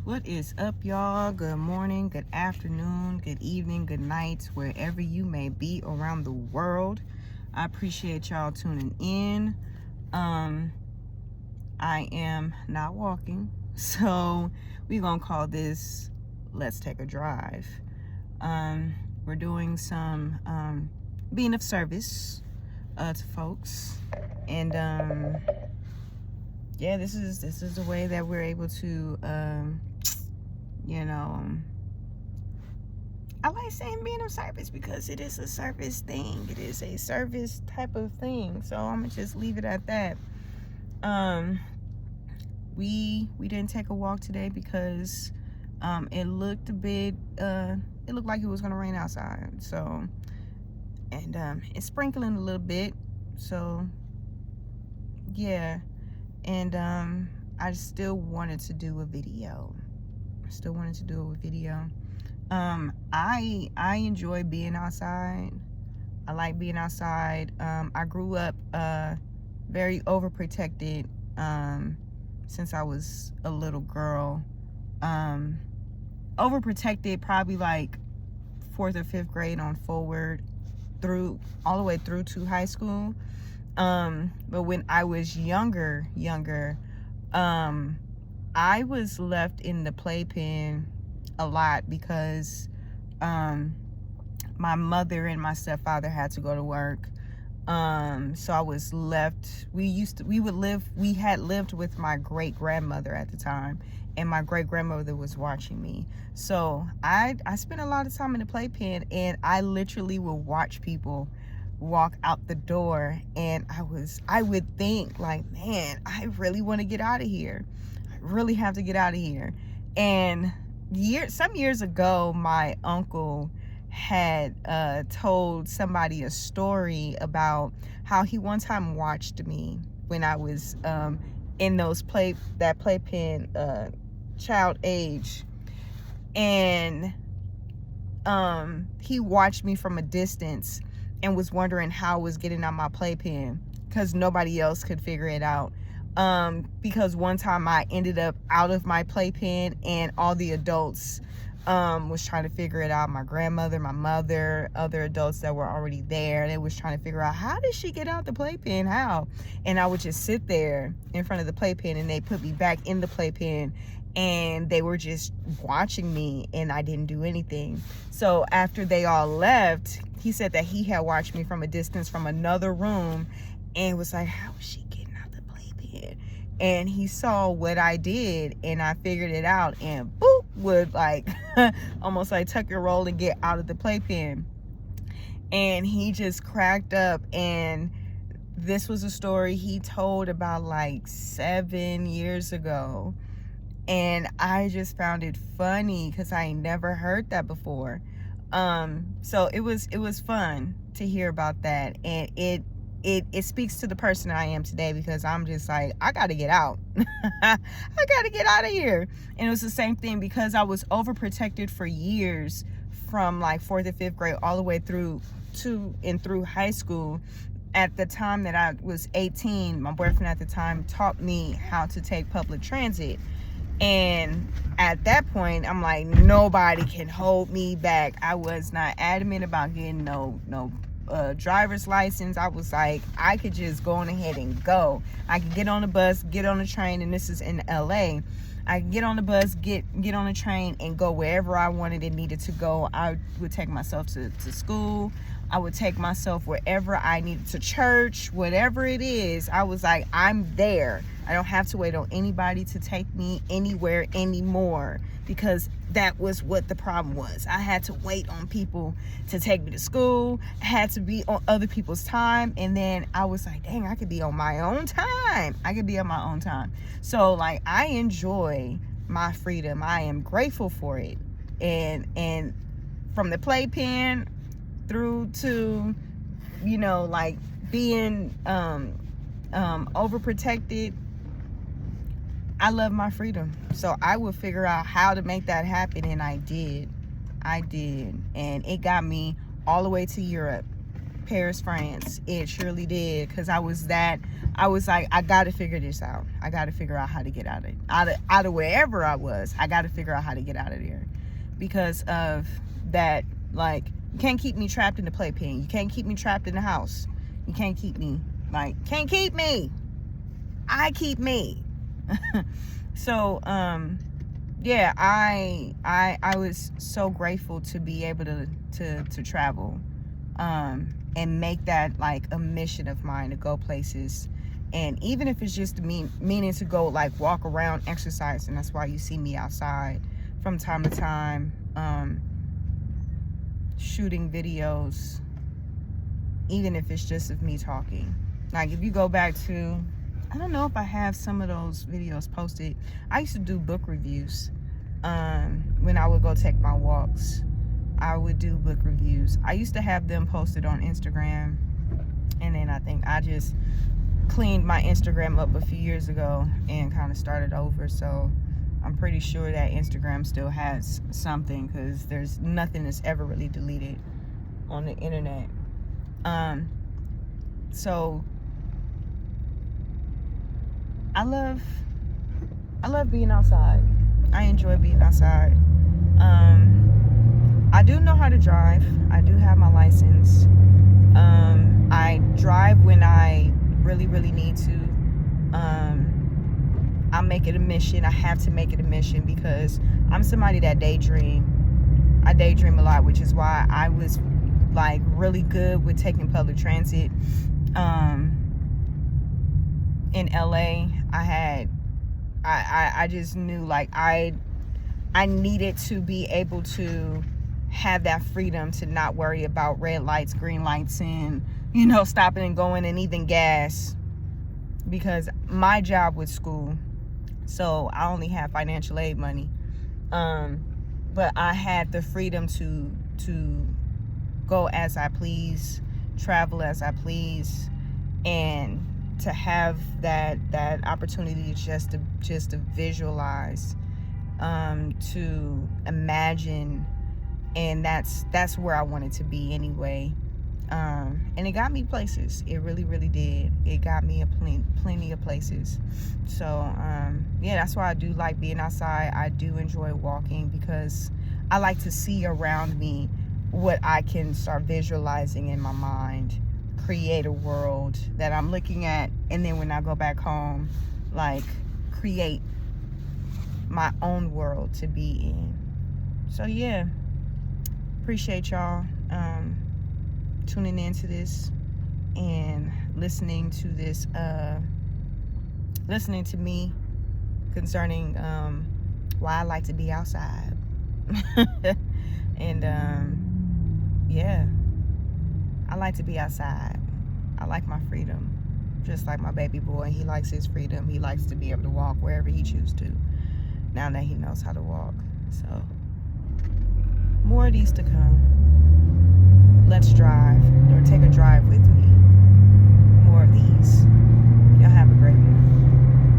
What is up, y'all? Good morning, good afternoon, good evening, good night, wherever you may be around the world. I appreciate y'all tuning in. I am not walking, so we're gonna call this Let's Take a Drive. We're doing some being of service to folks, and yeah, this is the way that we're able to you know, I like saying being of service because it is a service thing. It is a service type of thing. So I'm gonna just leave it at that. We didn't take a walk today because it looked a bit it looked like it was gonna rain outside. So and it's sprinkling a little bit. So yeah, and I still wanted to do a video. I enjoy being outside. I like being outside. I grew up very overprotected since I was a little girl. Overprotected probably like 4th or 5th grade on forward through all the way through to high school. But when I was younger, I was left in the playpen a lot because my mother and my stepfather had to go to work. So I was left. We had lived with my great grandmother at the time, and my great grandmother was watching me. So I spent a lot of time in the playpen, and I literally would watch people walk out the door, and I would think like, man, I really want to get out of here. I really have to get out of here. And some years ago, my uncle had told somebody a story about how he one time watched me when I was in that playpen child age, and he watched me from a distance and was wondering how I was getting out my playpen because nobody else could figure it out. Because one time I ended up out of my playpen and all the adults was trying to figure it out. My grandmother, my mother, other adults that were already there, they was trying to figure out, how did she get out the playpen? How? And I would just sit there in front of the playpen, and they put me back in the playpen, and they were just watching me, and I didn't do anything. So after they all left, he said that he had watched me from a distance from another room and was like, how is she getting out the playpen? And he saw what I did, and I figured it out, and boop, would like almost like tuck your roll and get out of the playpen. And he just cracked up, and this was a story he told about like 7 years ago. And I just found it funny because I never heard that before. So it was fun to hear about that, and it speaks to the person I am today, because I'm just like, I gotta get out. I gotta get out of here. And it was the same thing because I was overprotected for years, from like 4th or 5th grade all the way through high school. At the time that I was 18, my boyfriend at the time taught me how to take public transit. And at that point, I'm like, nobody can hold me back. I was not adamant about getting no driver's license. I was like, I could just go on ahead and go. I could get on the bus, get on the train, and this is in LA. I could get on the bus, get on the train, and go wherever I wanted and needed to go. I would take myself to school. I would take myself wherever I needed, to church, whatever it is. I was like, I'm there. I don't have to wait on anybody to take me anywhere anymore, because that was what the problem was. I had to wait on people to take me to school. I had to be on other people's time. And then I was like, dang, I could be on my own time. So like, I enjoy my freedom. I am grateful for it. And from the playpen through to, like being overprotected, I love my freedom. So I would figure out how to make that happen, and I did. And it got me all the way to Europe. Paris, France. It surely did, because I was like, I gotta figure this out. I gotta figure out how to get out of wherever I was. I gotta figure out how to get out of there, because of that. Like, you can't keep me trapped in the playpen. You can't keep me trapped in the house. You can't keep me, can't keep me. I keep me. So yeah, I was so grateful to be able to travel, and make that like a mission of mine, to go places. And even if it's just meaning to go like walk around, exercise, and that's why you see me outside from time to time, shooting videos, even if it's just of me talking. Like, if you go back to, I don't know if I have some of those videos posted. I used to do book reviews. When I would go take my walks, I would do book reviews. I used to have them posted on Instagram, and then I think I just cleaned my Instagram up a few years ago and kind of started over. So I'm pretty sure that Instagram still has something, because there's nothing that's ever really deleted on the internet. So I love being outside. I enjoy being outside. I do know how to drive. I do have my license. I drive when I really need to. I make it a mission. I have to make it a mission, because I'm somebody that daydream. I daydream a lot, which is why I was like really good with taking public transit. In LA, I just knew like I needed to be able to have that freedom to not worry about red lights, green lights, and stopping and going, and even gas, because my job was school, so I only had financial aid money, but I had the freedom to go as I please, travel as I please, and to have that opportunity just to visualize, to imagine. And that's where I wanted to be anyway. And it got me places. It really did. It got me plenty of places. So yeah, that's why I do like being outside. I do enjoy walking, because I like to see around me what I can start visualizing in my mind, create a world that I'm looking at, and then when I go back home, like, create my own world to be in. So yeah, appreciate y'all tuning into this and listening to this, listening to me concerning why I like to be outside. And yeah, I like to be outside. I like my freedom, just like my baby boy. He likes his freedom. He likes to be able to walk wherever he chooses to, now that he knows how to walk. So more of these to come. Let's drive, or take a drive with me.